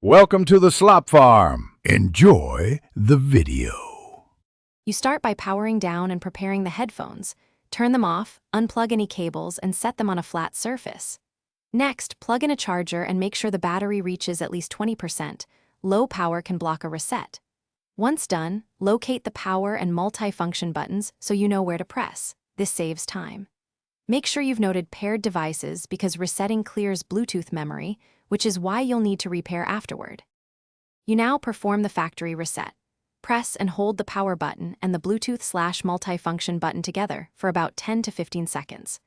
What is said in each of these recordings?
Welcome to the Slop Farm. Enjoy the video. You start by powering down and preparing the headphones. Turn them off, unplug any cables, and set them on a flat surface. Next, plug in a charger and make sure the battery reaches at least 20%. Low power can block a reset. Once done, locate the power and multi-function buttons so you know where to press. This saves time. Make sure you've noted paired devices because resetting clears Bluetooth memory, which is why you'll need to repair afterward. You now perform the factory reset. Press and hold the power button and the Bluetooth/multifunction button together for about 10 to 15 seconds.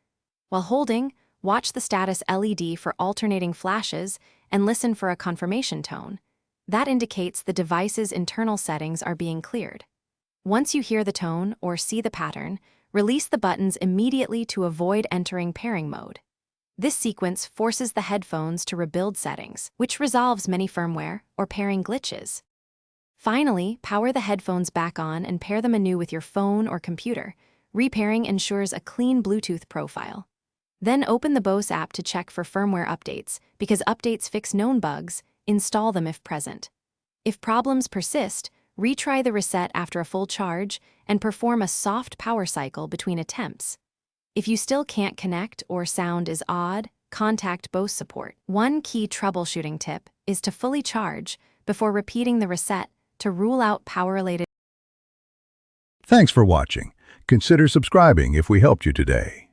While holding, watch the status LED for alternating flashes and listen for a confirmation tone. That indicates the device's internal settings are being cleared. Once you hear the tone or see the pattern, release the buttons immediately to avoid entering pairing mode. This sequence forces the headphones to rebuild settings, which resolves many firmware or pairing glitches. Finally, power the headphones back on and pair them anew with your phone or computer. Repairing ensures a clean Bluetooth profile. Then open the Bose app to check for firmware updates, because updates fix known bugs. Install them if present. If problems persist, retry the reset after a full charge and perform a soft power cycle between attempts. If you still can't connect or sound is odd, contact Bose support. One key troubleshooting tip is to fully charge before repeating the reset to rule out power-related. Thanks for watching. Consider subscribing if we helped you today.